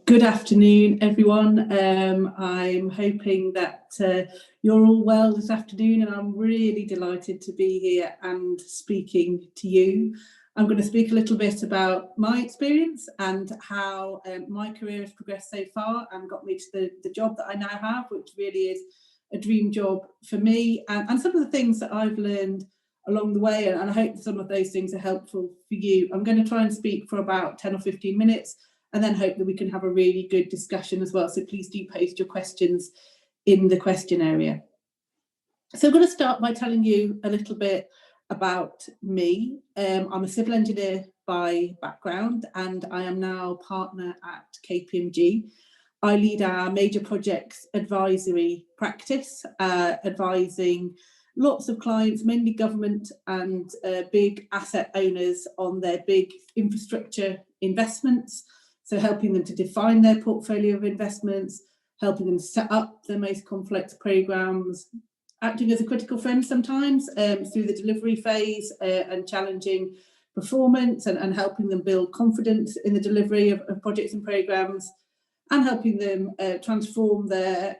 Good afternoon, everyone. I'm hoping that you're all well this afternoon, and I'm really delighted to be here and speaking to you. I'm going to speak a little bit about my experience and how my career has progressed so far and got me to the job that I now have, which really is a dream job for me, and some of the things that I've learned along the way, and I hope some of those things are helpful for you. I'm going to try and speak for about 10 or 15 minutes, and then hope that we can have a really good discussion as well. So please do post your questions in the question area. So I'm going to start by telling you a little bit about me. I'm a civil engineer by background, and I am now partner at KPMG. I lead our major projects advisory practice, advising lots of clients, mainly government and big asset owners on their big infrastructure investments. So helping them to define their portfolio of investments, helping them set up their most complex programs, acting as a critical friend sometimes through the delivery phase and challenging performance and helping them build confidence in the delivery of projects and programs, and helping them transform their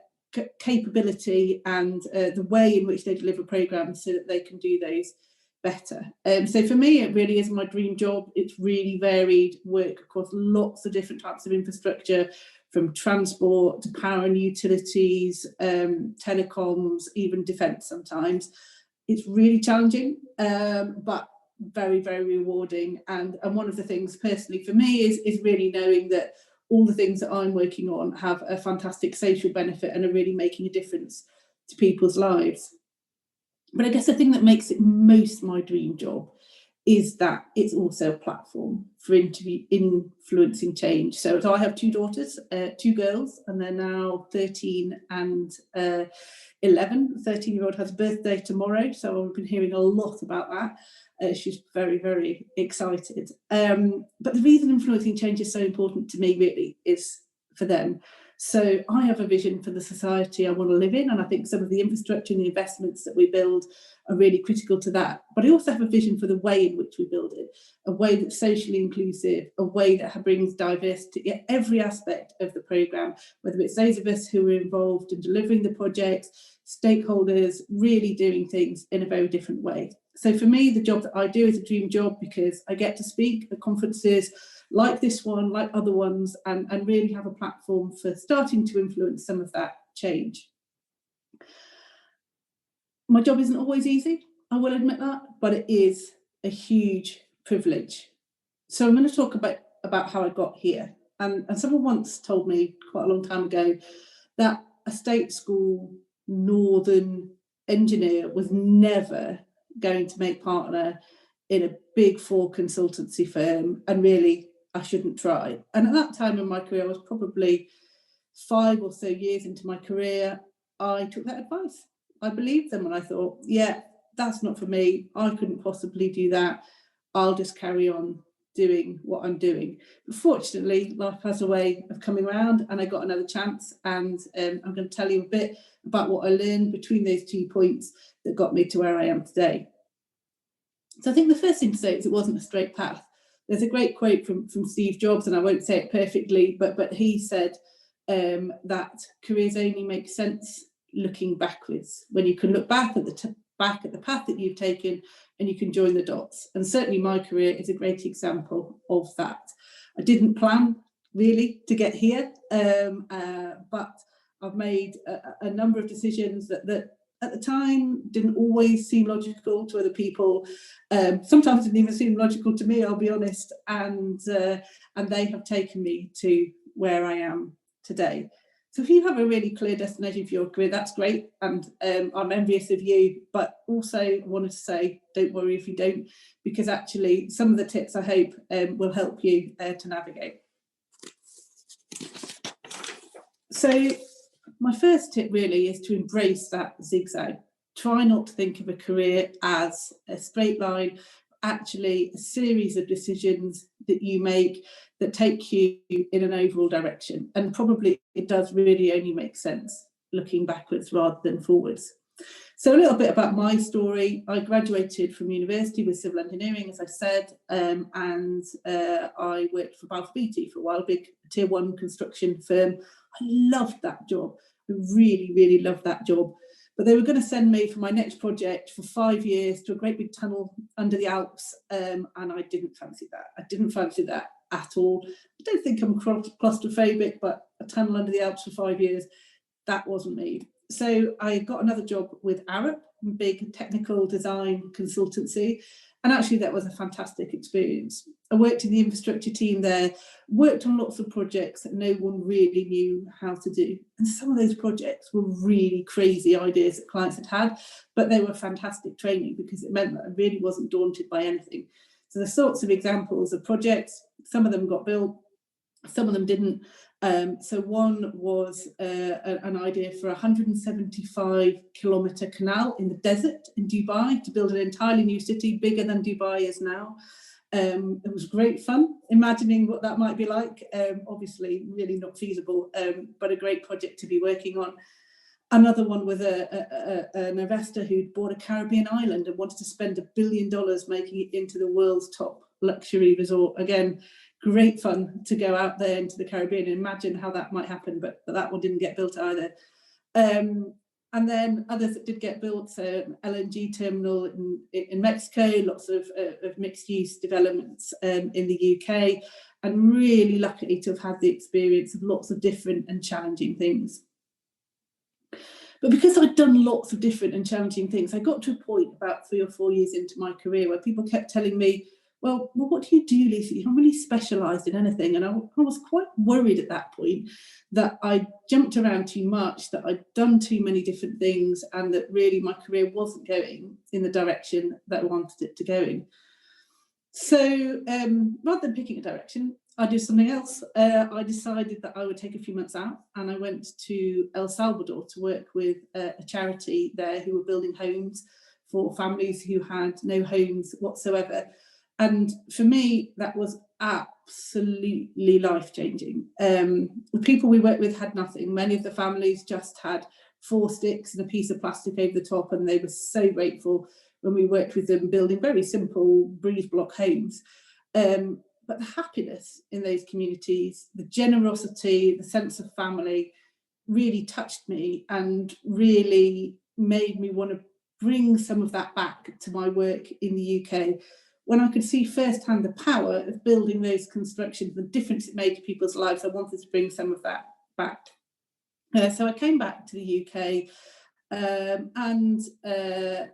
capability and the way in which they deliver programs so that they can do those better. So for me, it really is my dream job. It's really varied work across lots of different types of infrastructure, from transport to power and utilities, telecoms, even defence sometimes. It's really challenging, but very, very rewarding. And one of the things personally for me is really knowing that all the things that I'm working on have a fantastic social benefit and are really making a difference to people's lives. But I guess the thing that makes it most my dream job is that it's also a platform for influencing change. So I have two daughters, two girls, and they're now 13 and 11. The 13-year-old has a birthday tomorrow, so I've been hearing a lot about that. She's very, very excited. But the reason influencing change is so important to me really is for them. So I have a vision for the society I want to live in, and I think some of the infrastructure and the investments that we build are really critical to that. But I also have a vision for the way in which we build it, a way that's socially inclusive, a way that brings diversity at every aspect of the programme, whether it's those of us who are involved in delivering the projects, stakeholders really doing things in a very different way. So for me, the job that I do is a dream job because I get to speak at conferences like this one, like other ones, and really have a platform for starting to influence some of that change. My job isn't always easy, I will admit that, but it is a huge privilege. So I'm going to talk about how I got here. And someone once told me quite a long time ago that a state school northern engineer was never going to make partner in a big four consultancy firm, and really I shouldn't try. And at that time in my career, I was probably 5 or so years into my career, I took that advice. I believed them and I thought, yeah, that's not for me. I couldn't possibly do that. I'll just carry on doing what I'm doing. But fortunately, life has a way of coming around and I got another chance, and I'm going to tell you a bit about what I learned between those 2 points that got me to where I am today. So I think the first thing to say is it wasn't a straight path. There's a great quote from Steve Jobs, and I won't say it perfectly, but he said that careers only make sense looking backwards, when you can look back at the path that you've taken and you can join the dots. And certainly my career is a great example of that. I didn't plan really to get here, but I've made a number of decisions that at the time didn't always seem logical to other people. Sometimes didn't even seem logical to me, I'll be honest. And they have taken me to where I am today. So if you have a really clear destination for your career, that's great. And I'm envious of you, but also I wanted to say, don't worry if you don't, because actually some of the tips I hope will help you to navigate. So my first tip really is to embrace that zigzag. Try not to think of a career as a straight line, actually a series of decisions that you make that take you in an overall direction. And probably it does really only make sense looking backwards rather than forwards. So a little bit about my story. I graduated from university with civil engineering, as I said, and I worked for Balfour Beatty for a while, big tier 1 construction firm. I loved that job. I really, really loved that job. But they were going to send me for my next project for 5 years to a great big tunnel under the Alps, and I didn't fancy that. I didn't fancy that at all. I don't think I'm claustrophobic, but a tunnel under the Alps for 5 years, that wasn't me. So I got another job with Arup, big technical design consultancy, and actually that was a fantastic experience. I worked in the infrastructure team there, worked on lots of projects that no one really knew how to do. And some of those projects were really crazy ideas that clients had, but they were fantastic training because it meant that I really wasn't daunted by anything. So the sorts of examples of projects, some of them got built, some of them didn't. So one was an idea for a 175-kilometre canal in the desert in Dubai to build an entirely new city, bigger than Dubai is now. It was great fun imagining what that might be like. Obviously, really not feasible, but a great project to be working on. Another one was an investor who'd bought a Caribbean island and wanted to spend $1 billion making it into the world's top luxury resort. Again, great fun to go out there into the Caribbean and imagine how that might happen, but that one didn't get built either. And then others that did get built, so LNG terminal in Mexico, lots of mixed-use developments in the UK, and really lucky to have had the experience of lots of different and challenging things. But because I'd done lots of different and challenging things, I got to a point about 3 or 4 years into my career where people kept telling me, well, what do you do, Lisa? You haven't really specialised in anything. And I was quite worried at that point that I jumped around too much, that I'd done too many different things, and that really my career wasn't going in the direction that I wanted it to go in. So rather than picking a direction, I did something else. I decided that I would take a few months out, and I went to El Salvador to work with a charity there who were building homes for families who had no homes whatsoever. And for me, that was absolutely life-changing. The people we worked with had nothing. Many of the families just had 4 sticks and a piece of plastic over the top, and they were so grateful when we worked with them building very simple breeze block homes. But the happiness in those communities, the generosity, the sense of family really touched me and really made me want to bring some of that back to my work in the UK. When I could see firsthand the power of building those constructions, the difference it made to people's lives, I wanted to bring some of that back. So I came back to the UK, and I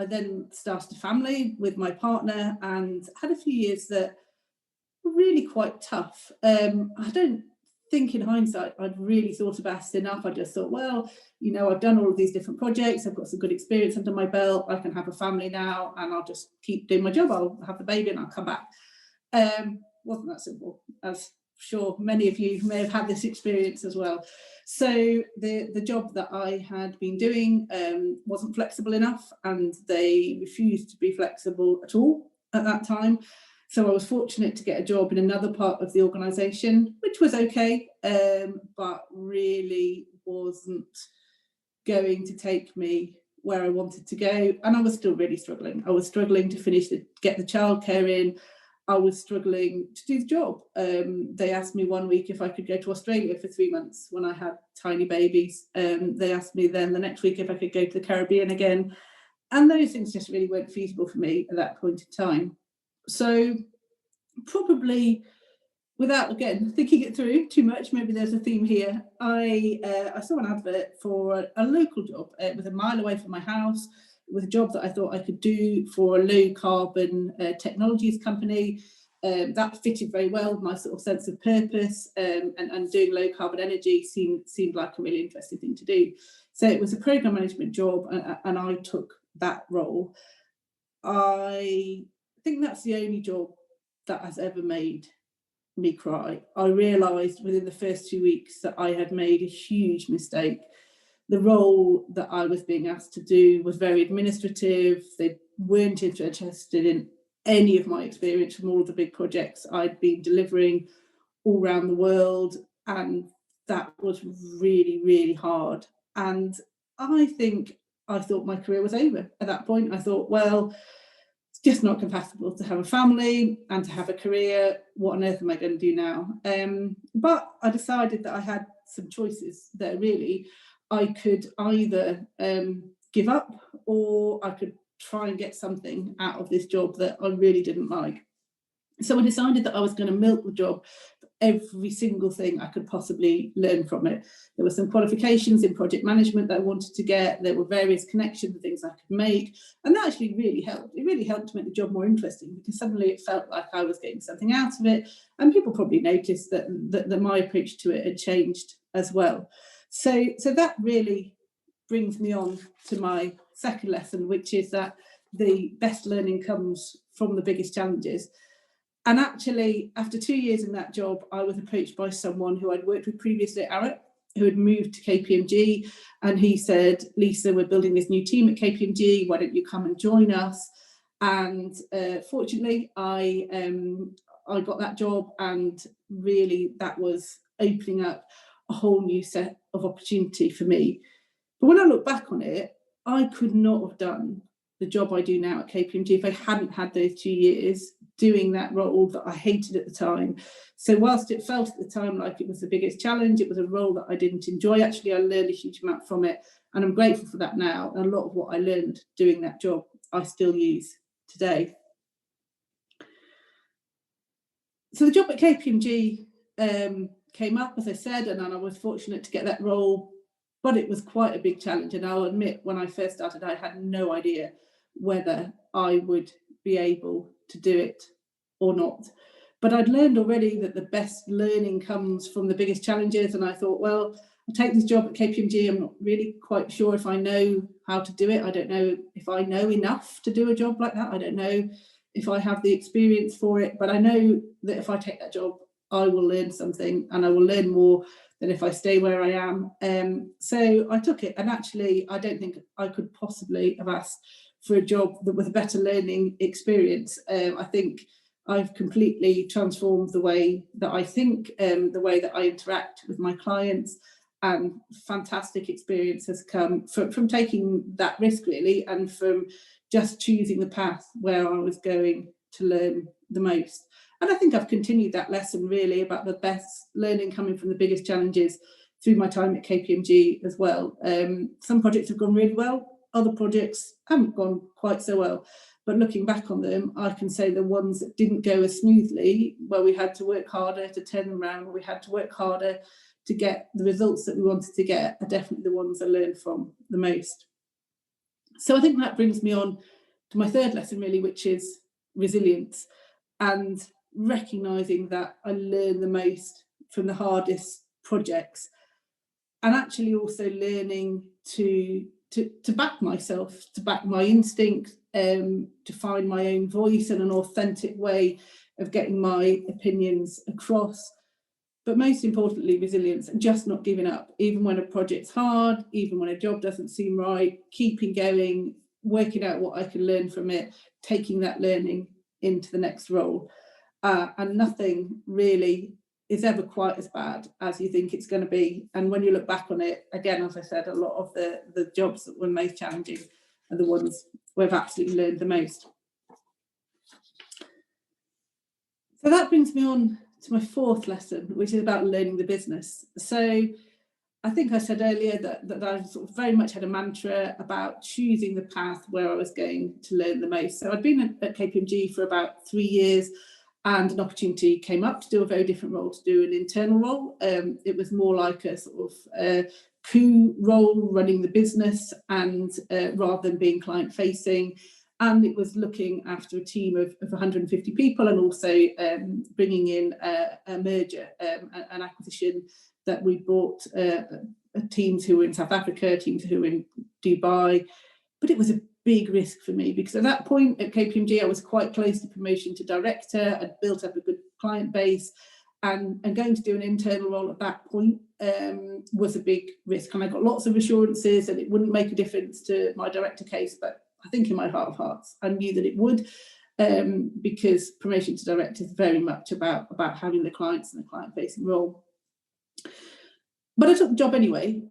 then started a family with my partner and had a few years that were really quite tough. I don't think in hindsight I'd really thought about it enough. I just thought, well, you know, I've done all of these different projects, I've got some good experience under my belt, I can have a family now, and I'll just keep doing my job. I'll have the baby and I'll come back. Wasn't that simple, as sure many of you may have had this experience as well. So the job that I had been doing wasn't flexible enough, and they refused to be flexible at all at that time. So I was fortunate to get a job in another part of the organisation, which was okay, but really wasn't going to take me where I wanted to go. And I was still really struggling. I was struggling to get the childcare in. I was struggling to do the job. They asked me one week if I could go to Australia for 3 months when I had tiny babies. They asked me then the next week if I could go to the Caribbean again. And those things just really weren't feasible for me at that point in time. So probably, without, again, thinking it through too much, maybe there's a theme here, I saw an advert for a local job. It was a mile away from my house. It was a job that I thought I could do for a low carbon technologies company. That fitted very well with my sort of sense of purpose, and doing low carbon energy seemed like a really interesting thing to do. So it was a program management job, and I took that role. I think that's the only job that has ever made me cry. I realised within the first 2 weeks that I had made a huge mistake. The role that I was being asked to do was very administrative. They weren't interested in any of my experience from all of the big projects I'd been delivering all around the world, and that was really, really hard. And I think I thought my career was over at that point. I thought, well, it's just not compatible to have a family and to have a career. What on earth am I going to do now? But I decided that I had some choices there, really. I could either give up, or I could try and get something out of this job that I really didn't like. So I decided that I was going to milk the job for every single thing I could possibly learn from it. There were some qualifications in project management that I wanted to get. There were various connections and things I could make. And that actually really helped. It really helped to make the job more interesting, because suddenly it felt like I was getting something out of it. And people probably noticed that my approach to it had changed as well. So that really brings me on to my second lesson, which is that the best learning comes from the biggest challenges. And actually, after 2 years in that job, I was approached by someone who I'd worked with previously at Arup, who had moved to KPMG, and he said, Lisa, we're building this new team at KPMG, why don't you come and join us? And fortunately, I got that job, and really that was opening up a whole new set of opportunity for me. But when I look back on it, I could not have done the job I do now at KPMG if I hadn't had those 2 years doing that role that I hated at the time. So whilst it felt at the time like it was the biggest challenge, it was a role that I didn't enjoy. Actually, I learned a huge amount from it, and I'm grateful for that now. And a lot of what I learned doing that job, I still use today. So the job at KPMG came up, as I said, and I was fortunate to get that role, but it was quite a big challenge. And I'll admit, when I first started, I had no idea whether I would be able to do it or not. But I'd learned already that the best learning comes from the biggest challenges. And I thought, well, I'll take this job at KPMG. I'm not really quite sure if I know how to do it. I don't know if I know enough to do a job like that. I don't know if I have the experience for it. But I know that if I take that job, I will learn something, and I will learn more than if I stay where I am. So I took it. And actually, I don't think I could possibly have asked for a job that with a better learning experience. I think I've completely transformed the way that I think, the way that I interact with my clients, and fantastic experience has come from taking that risk, really, and from just choosing the path where I was going to learn the most. And I think I've continued that lesson, really, about the best learning coming from the biggest challenges through my time at KPMG as well. Some projects have gone really well. Other projects haven't gone quite so well. But looking back on them, I can say the ones that didn't go as smoothly, where we had to work harder to turn them around, where we had to work harder to get the results that we wanted to get, are definitely the ones I learned from the most. So I think that brings me on to my third lesson, really, which is resilience, and recognising that I learn the most from the hardest projects, and actually also learning to back myself, to back my instinct, to find my own voice and an authentic way of getting my opinions across. But most importantly, resilience, and just not giving up, even when a project's hard, even when a job doesn't seem right, keeping going, working out what I can learn from it, taking that learning into the next role. And nothing really is ever quite as bad as you think it's going to be. And when you look back on it, again, as I said, a lot of the jobs that were most challenging are the ones where I've absolutely learned the most. So that brings me on to my fourth lesson, which is about learning the business. So I think I said earlier that I sort of very much had a mantra about choosing the path where I was going to learn the most. So I'd been at KPMG for about 3 years, and an opportunity came up to do a very different role, to do an internal role. It was more like a sort of coup role, running the business, and rather than being client facing. And it was looking after a team of 150 people, and also bringing in a merger, an acquisition that we brought teams who were in South Africa, teams who were in Dubai. But it was a big risk for me, because at that point at KPMG, I was quite close to promotion to director. I'd built up a good client base, and going to do an internal role at that point was a big risk. And I got lots of assurances that it wouldn't make a difference to my director case, but I think in my heart of hearts, I knew that it would, because promotion to director is very much about having the clients and the client-facing role. But I took the job anyway,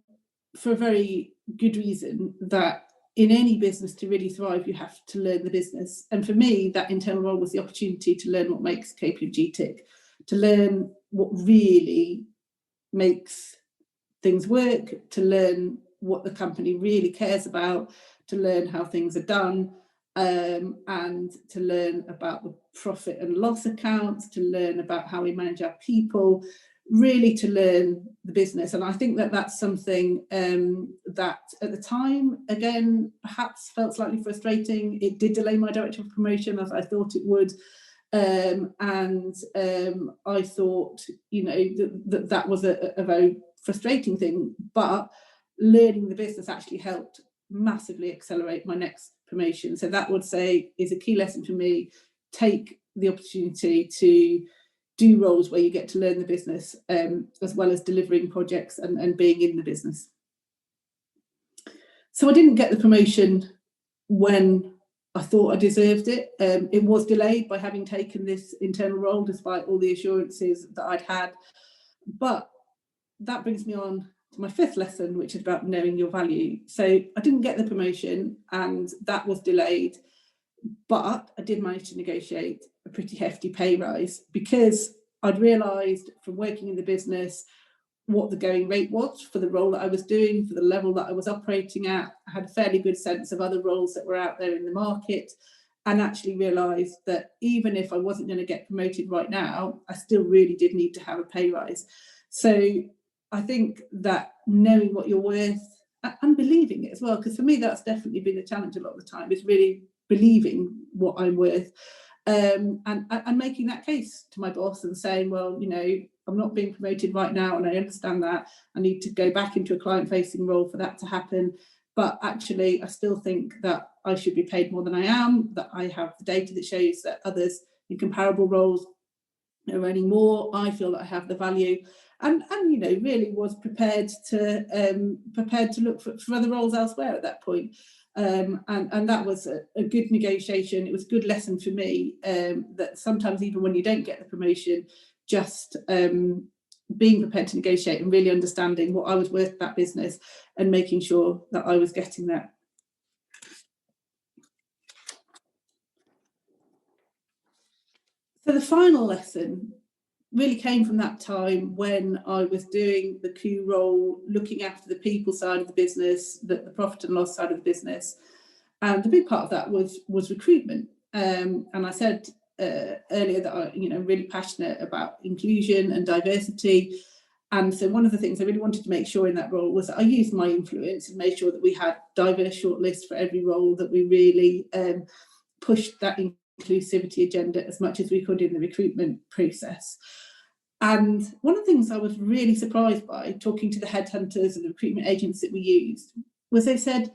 for a very good reason, that in any business to really thrive, you have to learn the business. And for me, that internal role was the opportunity to learn what makes KPMG tick, to learn what really makes things work, to learn what the company really cares about, to learn how things are done, and to learn about the profit and loss accounts, to learn about how we manage our people, really to learn the business. And I think that that's something that at the time, again, perhaps felt slightly frustrating. It did delay my director of promotion as I thought it would. I thought, that was a very frustrating thing, but learning the business actually helped massively accelerate my next promotion. So that would say is a key lesson for me. Take the opportunity to do roles where you get to learn the business, as well as delivering projects and being in the business. So I didn't get the promotion when I thought I deserved it. It was delayed by having taken this internal role, despite all the assurances that I'd had. But that brings me on to my fifth lesson, which is about knowing your value. So I didn't get the promotion and that was delayed, but I did manage to negotiate a pretty hefty pay rise because I'd realised from working in the business what the going rate was for the role that I was doing, for the level that I was operating at. I had a fairly good sense of other roles that were out there in the market, and actually realised that even if I wasn't going to get promoted right now, I still really did need to have a pay rise. So I think that knowing what you're worth and believing it as well, because for me that's definitely been a challenge a lot of the time, is really believing what I'm worth, and making that case to my boss and saying, well, I'm not being promoted right now, and I understand that I need to go back into a client-facing role for that to happen. But actually, I still think that I should be paid more than I am, that I have the data that shows that others in comparable roles are earning more. I feel that I have the value, and really was prepared to look for other roles elsewhere at that point. And that was a good negotiation. It was a good lesson for me, that sometimes even when you don't get the promotion, just being prepared to negotiate and really understanding what I was worth to that business and making sure that I was getting that. So the final lesson really came from that time when I was doing the coup role, looking after the people side of the business, the profit and loss side of the business. And the big part of that was recruitment. And I said earlier that I'm really passionate about inclusion and diversity. And so one of the things I really wanted to make sure in that role was that I used my influence and made sure that we had diverse shortlists for every role, that we really pushed that inclusivity agenda as much as we could in the recruitment process. And one of the things I was really surprised by, talking to the headhunters and the recruitment agents that we used, was they said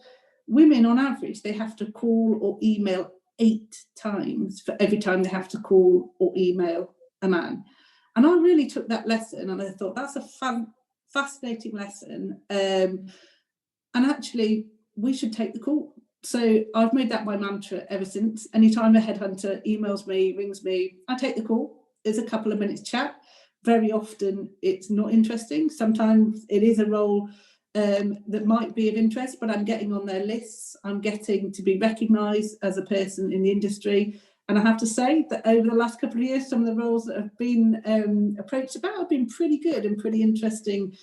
women on average, they have to call or email 8 times for every time they have to call or email a man. And I really took that lesson and I thought that's a fascinating lesson. And actually, we should take the call. So I've made that my mantra ever since. Anytime a headhunter emails me, rings me, I take the call. It's a couple of minutes chat. Very often it's not interesting. Sometimes it is a role that might be of interest, but I'm getting on their lists. I'm getting to be recognised as a person in the industry. And I have to say that over the last couple of years, some of the roles that have been approached about have been pretty good and pretty interesting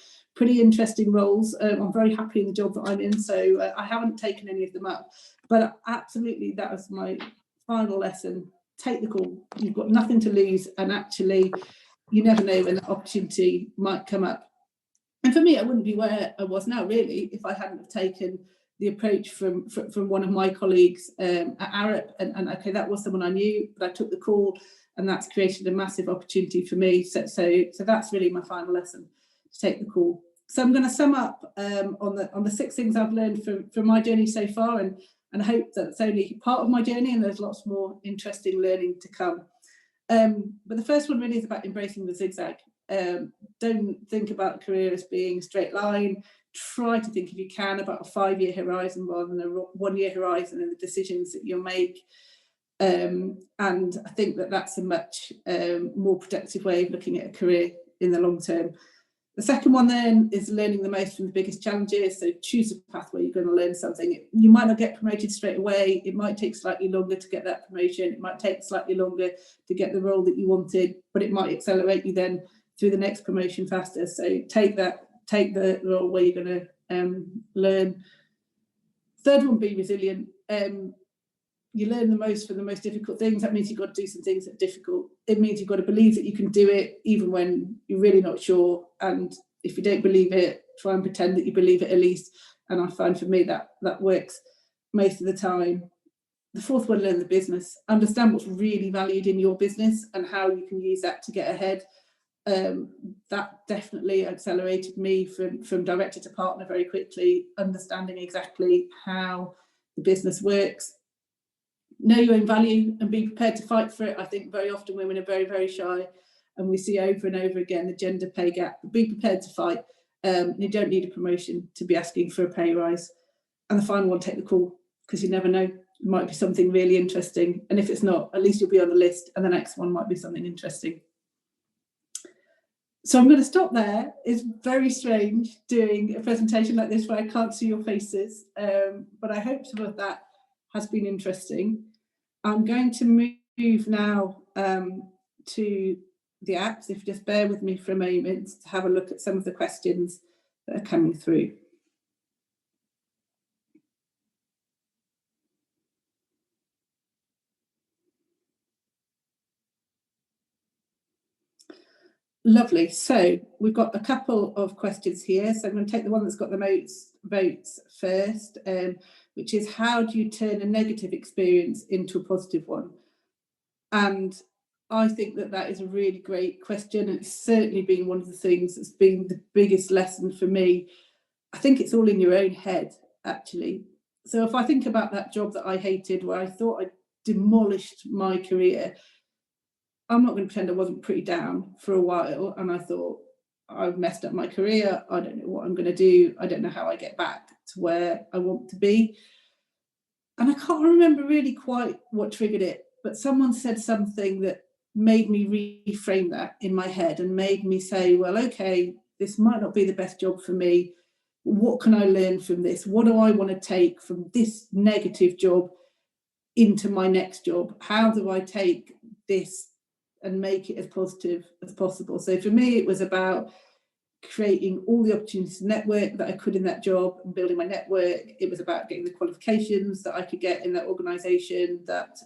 roles. I'm very happy in the job that I'm in, so I haven't taken any of them up. But absolutely, that was my final lesson. Take the call. You've got nothing to lose, and actually, you never know when that opportunity might come up. And for me, I wouldn't be where I was now, really, if I hadn't have taken the approach from one of my colleagues at Arup. And okay, that was someone I knew, but I took the call, and that's created a massive opportunity for me. So that's really my final lesson, to take the call. So I'm going to sum up on the 6 things I've learned from my journey so far, and I hope that it's only part of my journey, and there's lots more interesting learning to come. But the first one really is about embracing the zigzag. Don't think about a career as being a straight line. Try to think, if you can, about a 5-year horizon rather than a 1-year horizon in the decisions that you'll make. And I think that that's a much more productive way of looking at a career in the long term. The second one then is learning the most from the biggest challenges. So choose a path where you're going to learn something. You might not get promoted straight away. It might take slightly longer to get that promotion. It might take slightly longer to get the role that you wanted, but it might accelerate you then through the next promotion faster. So take the role where you're going to learn. Third one, be resilient. You learn the most from the most difficult things. That means you've got to do some things that are difficult. It means you've got to believe that you can do it even when you're really not sure. And if you don't believe it, try and pretend that you believe it at least. And I find for me that works most of the time. The fourth one, learn the business. Understand what's really valued in your business and how you can use that to get ahead. That definitely accelerated me from director to partner very quickly, understanding exactly how the business works. Know your own value and be prepared to fight for it. I think very often women are very, very shy, and we see over and over again the gender pay gap. Be prepared to fight. You don't need a promotion to be asking for a pay rise. And the final one, take the call, because you never know. It might be something really interesting. And if it's not, at least you'll be on the list, and the next one might be something interesting. So I'm going to stop there. It's very strange doing a presentation like this where I can't see your faces, but I hope some of that has been interesting. I'm going to move now to the apps, if you just bear with me for a moment to have a look at some of the questions that are coming through. Lovely. So we've got a couple of questions here. So I'm going to take the one that's got the most votes first, which is, how do you turn a negative experience into a positive one? And I think that is a really great question. It's certainly been one of the things that's been the biggest lesson for me. I think it's all in your own head, actually. So if I think about that job that I hated, where I thought I demolished my career, I'm not going to pretend I wasn't pretty down for a while, and I thought, I've messed up my career. I don't know what I'm going to do. I don't know how I get back to where I want to be. And I can't remember really quite what triggered it, but someone said something that made me reframe that in my head and made me say, well, okay, this might not be the best job for me. What can I learn from this? What do I want to take from this negative job into my next job? How do I take this and make it as positive as possible? So for me, it was about creating all the opportunities to network that I could in that job and building my network. It was about getting the qualifications that I could get in that organisation that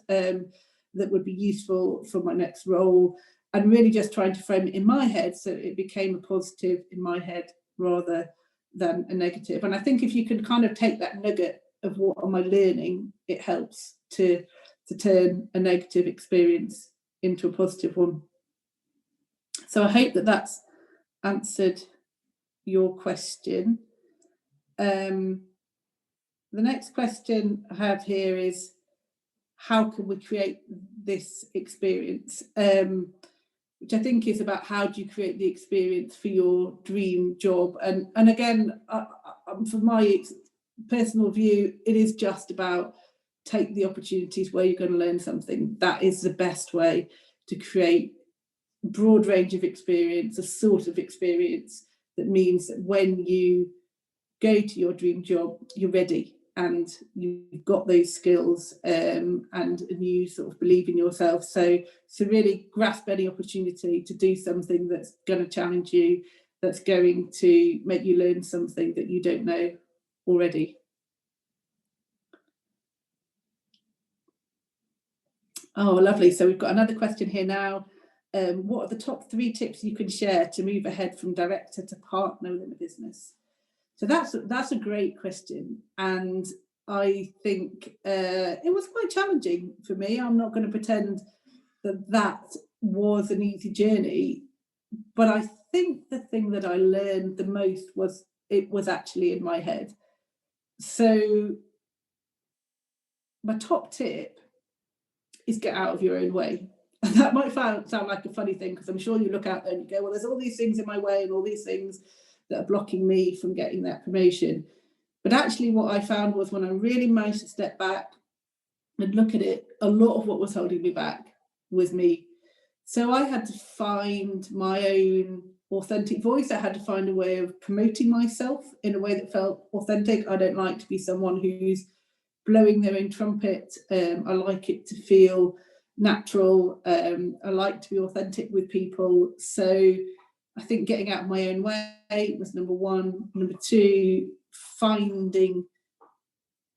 would be useful for my next role, and really just trying to frame it in my head so it became a positive in my head rather than a negative. And I think if you can kind of take that nugget of what am I learning, it helps to turn a negative experience into a positive one. So I hope that that's answered your question. The next question I have here is, how can we create this experience? Which I think is about, how do you create the experience for your dream job? And again, from my personal view, it is just about take the opportunities where you're going to learn something. That is the best way to create a broad range of experience, a sort of experience that means that when you go to your dream job, you're ready and you've got those skills, and you sort of believe in yourself. So really grasp any opportunity to do something that's going to challenge you, that's going to make you learn something that you don't know already. Oh, lovely. So we've got another question here now. What are the top 3 tips you can share to move ahead from director to partner within a business? So that's a great question, and I think it was quite challenging for me. I'm not going to pretend that was an easy journey, but I think the thing that I learned the most was it was actually in my head. So my top tip is get out of your own way. And that might sound like a funny thing, because I'm sure you look out there and you go, well, there's all these things in my way and all these things that are blocking me from getting that promotion. But actually what I found was, when I really managed to step back and look at it, a lot of what was holding me back was me. So I had to find my own authentic voice. I had to find a way of promoting myself in a way that felt authentic. I don't like to be someone who's blowing their own trumpet. I like it to feel natural. I like to be authentic with people. So I think getting out of my own way was number one. Number two, finding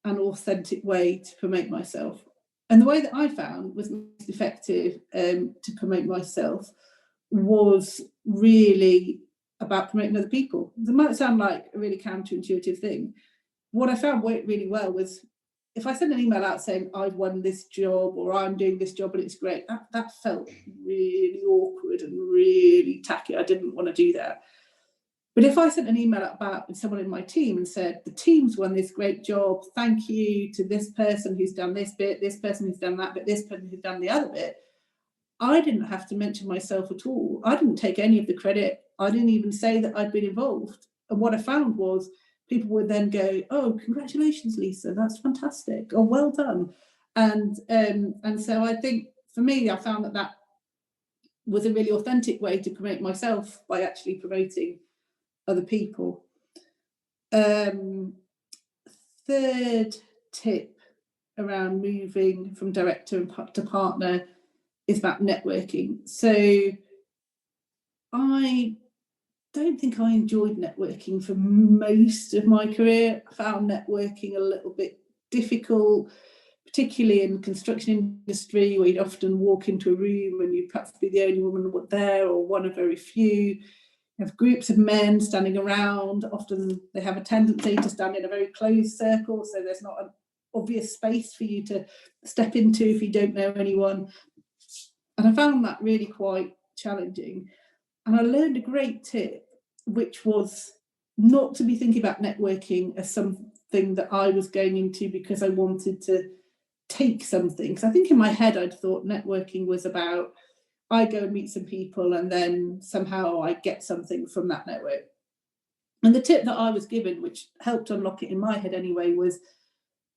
an authentic way to promote myself. And the way that I found was most effective to promote myself was really about promoting other people. It might sound like a really counterintuitive thing. What I found worked really well was if I send an email out saying I've won this job or I'm doing this job and it's great, that felt really awkward and really tacky. I didn't want to do that. But if I sent an email out about someone in my team and said, the team's won this great job, thank you to this person who's done this bit, this person who's done that bit, this person who's done the other bit, I didn't have to mention myself at all. I didn't take any of the credit. I didn't even say that I'd been involved. And what I found was people would then go, oh, congratulations, Lisa, that's fantastic. Oh, well done. And so I think for me, I found that was a really authentic way to promote myself by actually promoting other people. Third tip around moving from director to partner is about networking. So I don't think I enjoyed networking for most of my career. I found networking a little bit difficult, particularly in the construction industry, where you'd often walk into a room and you'd perhaps be the only woman there or one of very few. You have groups of men standing around. Often they have a tendency to stand in a very closed circle, so there's not an obvious space for you to step into if you don't know anyone. And I found that really quite challenging. And I learned a great tip, which was not to be thinking about networking as something that I was going into because I wanted to take something. Because I think in my head I'd thought networking was about I go and meet some people and then somehow I get something from that network. And the tip that I was given, which helped unlock it in my head anyway, was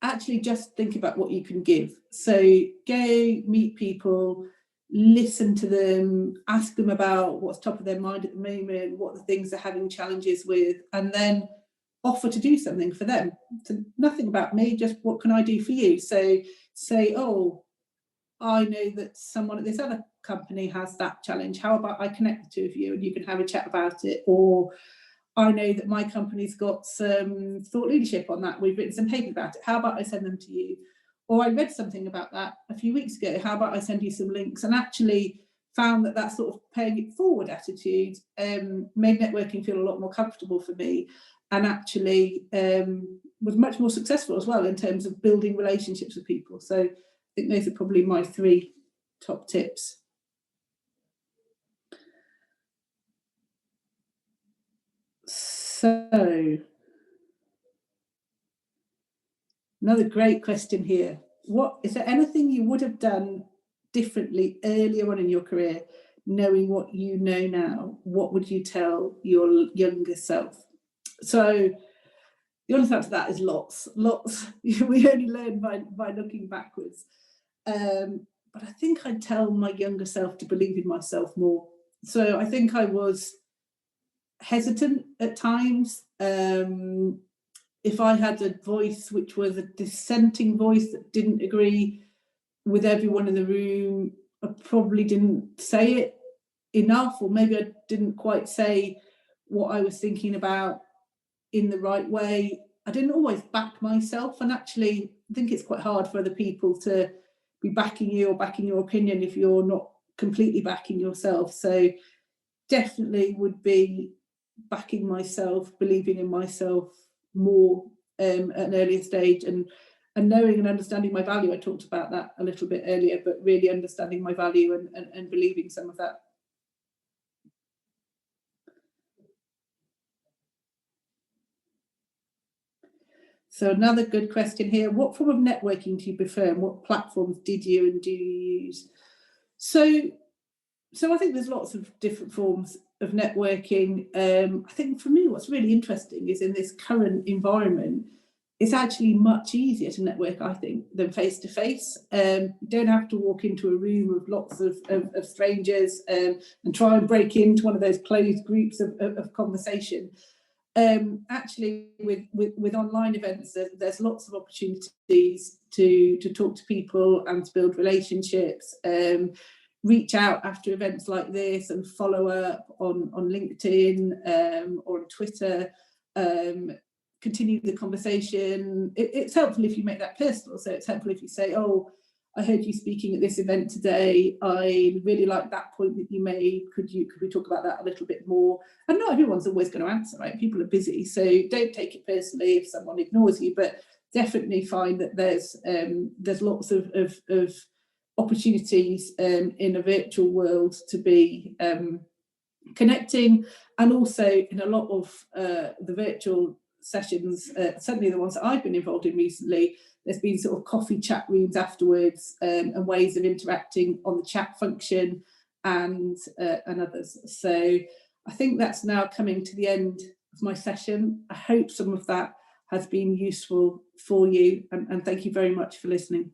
actually just think about what you can give. So go meet people, listen to them, ask them about what's top of their mind at the moment, what the things they're having challenges with, and then offer to do something for them. So nothing about me, just what can I do for you? So say, oh, I know that someone at this other company has that challenge. How about I connect the two of you and you can have a chat about it? Or I know that my company's got some thought leadership on that. We've written some papers about it. How about I send them to you? Or I read something about that a few weeks ago. How about I send you some links? And actually found that sort of paying it forward attitude made networking feel a lot more comfortable for me, and actually was much more successful as well in terms of building relationships with people. So I think those are probably my 3 top tips. So, another great question here. Is there anything you would have done differently earlier on in your career, knowing what you know now? What would you tell your younger self? So the honest answer to that is lots. We only learn by looking backwards. But I think I'd tell my younger self to believe in myself more. So I think I was hesitant at times. If I had a voice which was a dissenting voice that didn't agree with everyone in the room, I probably didn't say it enough, or maybe I didn't quite say what I was thinking about in the right way. I didn't always back myself, and actually I think it's quite hard for other people to be backing you or backing your opinion if you're not completely backing yourself. So definitely would be backing myself, believing in myself more at an earlier stage, and knowing and understanding my value. I talked about that a little bit earlier, but really understanding my value and believing some of that. So another good question here. What form of networking do you prefer, and what platforms did you and do you use? So I think there's lots of different forms of networking. I think for me, what's really interesting is in this current environment, it's actually much easier to network, I think, than face to face. You don't have to walk into a room with lots of strangers and try and break into one of those closed groups of conversation. Actually, with online events, there's lots of opportunities to talk to people and to build relationships. Reach out after events like this and follow up on LinkedIn or on Twitter. Continue the conversation. It's helpful if you make that personal. So it's helpful if you say, "Oh, I heard you speaking at this event today. I really like that point that you made. Could we talk about that a little bit more?" And not everyone's always going to answer, right? People are busy, so don't take it personally if someone ignores you. But definitely find that there's lots of opportunities in a virtual world to be connecting, and also in a lot of the virtual sessions, certainly the ones that I've been involved in recently, there's been sort of coffee chat rooms afterwards, and ways of interacting on the chat function and others. So I think that's now coming to the end of my session. I hope some of that has been useful for you, and thank you very much for listening.